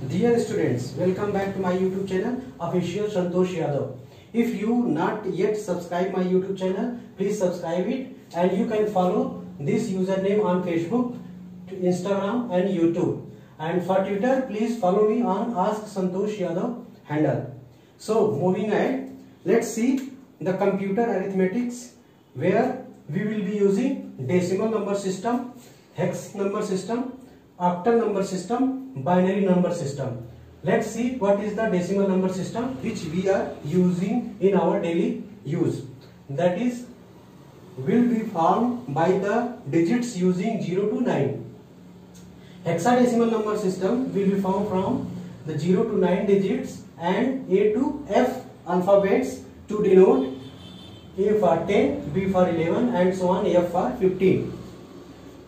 Dear students, welcome back to my YouTube channel, Official Santosh Yadav. If you not yet subscribe my YouTube channel, please subscribe it, and you can follow this username on Facebook, Instagram and YouTube. And for Twitter, please follow me on Ask Santosh Yadav handle. So moving ahead, let's see the computer arithmetics where we will be using decimal number system, hex number system, octal number system, binary number system. Let's see what is the decimal number system which we are using in our daily use. That is, will be formed by the digits using 0 to 9. Hexadecimal number system will be formed from the 0 to 9 digits and A to F alphabets to denote A for 10, B for 11 and so on, F for 15.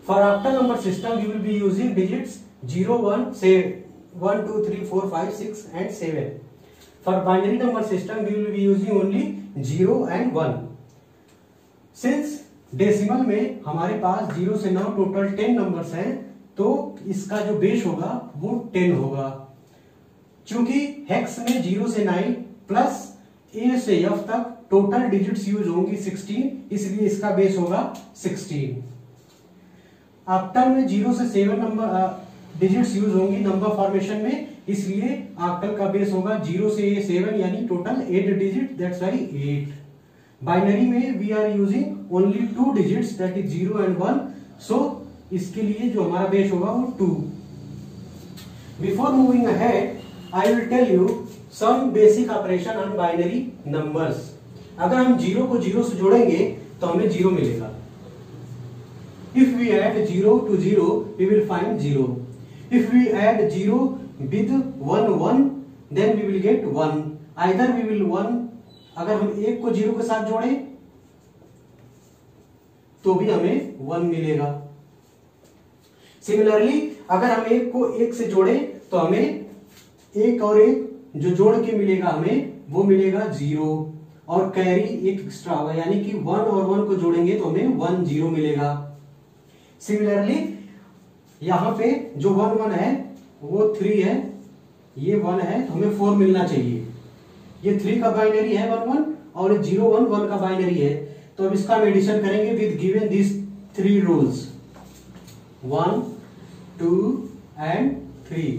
For octal number system, we will be using digits 0, 1, say 1, 2, 3, 4, 5, 6 and 7. For binary number system, we will be using only 0 and 1. Since decimal में हमारे पास 0 से 9 total 10 numbers हैं, तो इसका जो base होगा वो 10 होगा. चूंकि हेक्स में 0 से 9 प्लस ए से एफ तक टोटल डिजिट्स यूज होंगी 16, इसलिए इसका बेस होगा 16. ऑक्टल में 0 से 7 नंबर डिजिट्स यूज होंगी नंबर फॉर्मेशन में, इसलिए ऑक्टल का बेस होगा 0 से 7 यानी total 8 digit, that's why 8. Binary में we are using only 2 digits, that is 0 and 1, so इसके लिए जो हमारा बेस होगा वो 2. Before moving ahead I will tell you some basic operation on binary numbers. अगर हम 0 को 0 से जोड़ेंगे तो हमें 0 मिलेगा. If we add 0 to 0, we will find 0. If we add 0 with 1, then we will get 1. Either we will 1, अगर हम 1 को 0 के साथ जोड़ें तो भी हमें 1 मिलेगा. सिमिलरली अगर हम 1 को 1 से जोड़ें तो हमें 1 और 1 जो जोड़ के मिलेगा हमें वो मिलेगा 0, और कैरी एक एक्स्ट्रा होगा, यानी कि 1 और 1 को जोड़ेंगे तो हमें 1 0 मिलेगा. सिमिलरली यहां पे जो 1 1 है वो 3 है, ये 1 है तो हमें 4 मिलना चाहिए. ये 3 का बाइनरी है 1 1 और 0 1 1 का बाइनरी है, तो अब इसका हम एडिशन करेंगे with given this 3 rules 1 2 and 3.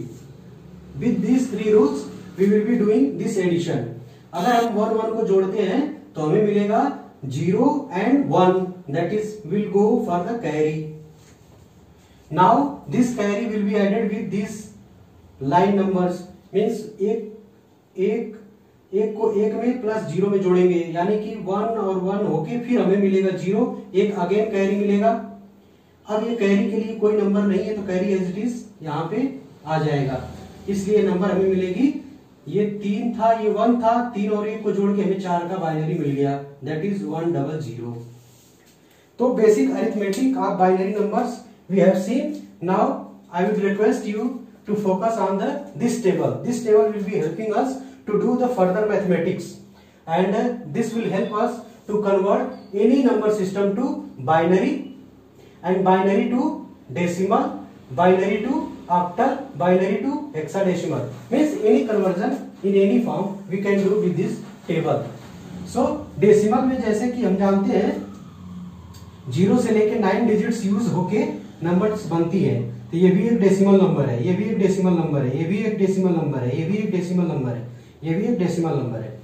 With this 3 rules we will be doing this addition. अगर हम 1 1 को जोड़ते हैं तो हमें मिलेगा 0 and 1, that is will go for the carry. Now this carry will be added with these line numbers, means एक को 1 में प्लस 0 में जोड़ेंगे, यानी कि 1 और 1 होके फिर हमें मिलेगा 0, एक अगेन कैरी मिलेगा. अब ये कैरी के लिए कोई नंबर नहीं है तो कैरी एज इट इज यहाँ पे आ जाएगा, इसलिए नंबर हमें मिलेगी. ये 3 था, ये 1 था, 3 और 1 को जोड़ के हमें 4 का बाइनरी मिल गया, दैट इज 100. तो basic arithmetic of binary numbers we have seen. Now I would request you to focus on this table. This table will be helping us to do the further mathematics, and this will help us to convert any number system to binary, and binary to decimal, binary to octal, binary to hexadecimal, means any conversion in any form we can do with this table. So decimal में जैसे कि हम जानते हैं 0 से लेके 9 digits use होके numbers बनती है, तो ये भी एक डेसिमल नंबर है, ये भी एक डेसिमल नंबर है, ये भी एक डेसिमल नंबर है, ये भी एक डेसिमल नंबर है, ये भी एक डेसिमल नंबर है.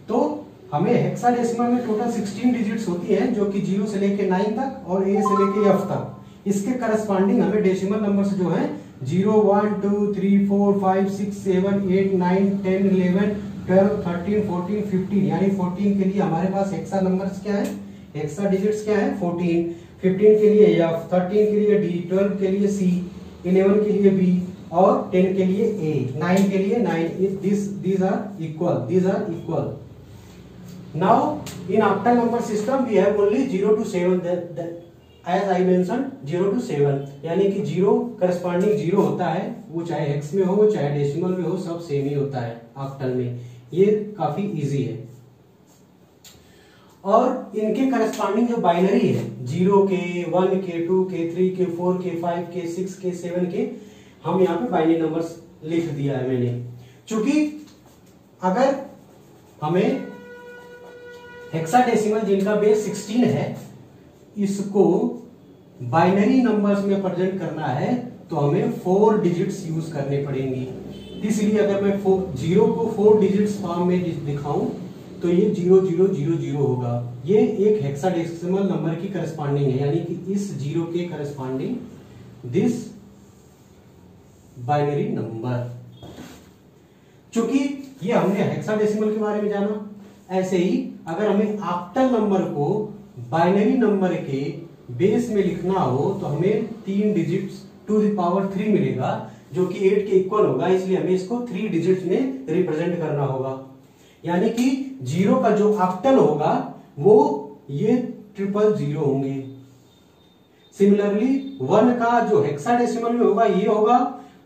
तो हमें हेक्साडेसिमल में टोटल 16 डिजिट्स होती हैं, जो कि 0 से लेके 9 तक और A से लेके F तक. इसके करस्पॉन्डिंग हमें डेसिमल नंबर्स जो है 0 1 2 3 4 5 6 7 8 9 10 11 12 13 14 15, यानी 14 के लिए हमारे पास हेक्सा नंबर्स क्या है, हेक्सा डिजिट्स क्या है 14. 15 के लिए F, 13 के लिए D, 12 के लिए C, 11 के लिए B और 10 के लिए A, 9 के लिए 9. these are equal. Now in octal number system we have only 0 to 7, that as I mentioned 0 to 7, यानी कि 0 करस्पॉन्डिंग 0 होता है, वो चाहे हेक्स में हो चाहे डेसिमल में हो, सब सेम ही होता है ऑक्टल में. ये काफी इजी है. और इनके करस्पॉन्डिंग जो बाइनरी है 0 के 1 के 2 के 3 के 4 के 5 के 6 के 7 के, हम यहाँ पे बाइनरी नंबर्स लिख दिया है मैंने। क्योंकि अगर हमें हेक्साडेसिमल जिनका बेस 16 है इसको बाइनरी नंबर्स में प्रेजेंट करना है तो हमें 4 डिजिट्स यूज करने पड़ेंगी। इसलिए अगर मैं 0 को 4 डिजिट्स फॉर्म में दिखाऊं तो ये 0000 होगा। ये एक हेक्साडेसिमल नंबर की करस्पॉन्डिंग है, यानी कि इस 0 के करस्पॉन्डिंग दिस बाइनरी नंबर। चूंकि ये हमने हेक्साडेसिमल के बारे में जाना, ऐसे ही अगर हमें ऑक्टल नंबर को बाइनरी नंबर के बेस में लिखना हो तो हमें 3 डिजिट्स टू द पावर 3 मिलेगा, जो कि 8 के इक्वल होगा। इसलिए हमें इसको 3 डिजिट्स में रिप्रेजेंट करना होगा, यानी कि 0 का जो ऑक्टल होगा वो ये 000 होंगे। सिमिलरली 1 का जो हेक्साडेसिमल में होगा ये होगा,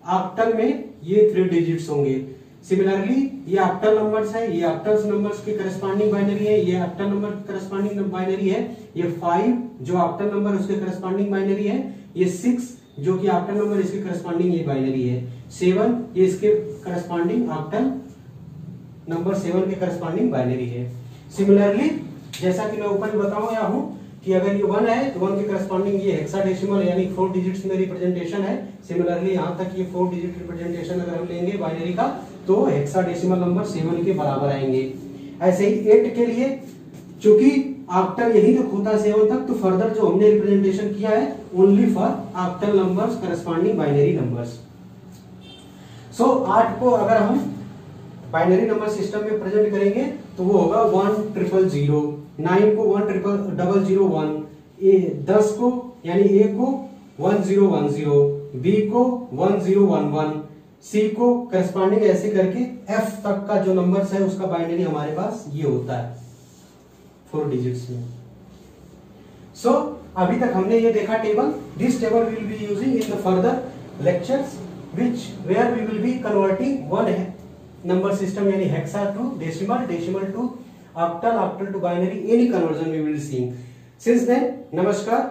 ऑक्टल में ये 3 डिजिट्स होंगे। सिमिलरली ये ऑक्टल नंबर्स है, ये ऑक्टल नंबर्स के करस्पॉन्डिंग बाइनरी है, ये ऑक्टल नंबर करस्पॉन्डिंग बाइनरी है। ये 5 जो ऑक्टल नंबर उसके करस्पॉन्डिंग बाइनरी है, ये 6 जो कि ऑक्टल नंबर इसके करस्पॉन्डिंग ये बाइनरी है, 7 ये इसके करस्पॉन्डिंग ऑक्टल नंबर 7 के करस्पॉन्डिंग बाइनरी है। सिमिलरली जैसा कि मैं ऊपर भी बताया हूं कि अगर ये 1 है तो 1 के करस्पॉन्डिंग ये हेक्साडेसिमल यानी 4 डिजिट्स में रिप्रेजेंटेशन है। सिमिलरली यहां तक ये 4 डिजिट रिप्रेजेंटेशन अगर हम लेंगे बाइनरी का तो हेक्साडेसिमल नंबर 7 के बराबर आएंगे। ऐसे ही 8 के लिए चूंकि ऑक्टल यही तक होता है 7 तक, तो फर्दर जो हमने रिप्रेजेंटेशन किया है only for octal numbers corresponding binary numbers. So 8 को अगर हम बाइनरी नंबर सिस्टम में प्रेजेंट करेंगे तो वो होगा 1000, 9 को 1001, 10 को यानी A को 1010, B को 1011, C को करस्पॉन्डिंग ऐसे करके F तक का जो नंबर्स है उसका बाइनरी हमारे पास ये होता है 4 डिजिट्स में। सो अभी तक हमने ये देखा table. This table will be using in the further lectures which where we will be converting one number system यानी hexa to decimal, decimal to octal, octal to binary, any conversion we will see. Since then नमस्कार।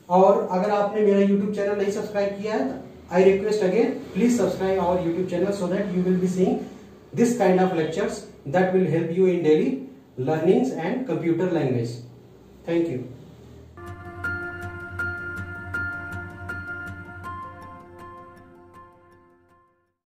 और अगर आपने मेरा YouTube channel नहीं subscribe किया है I request again please subscribe our YouTube channel so that you will be seeing this kind of lectures that will help you in daily learnings and computer language. Thank you.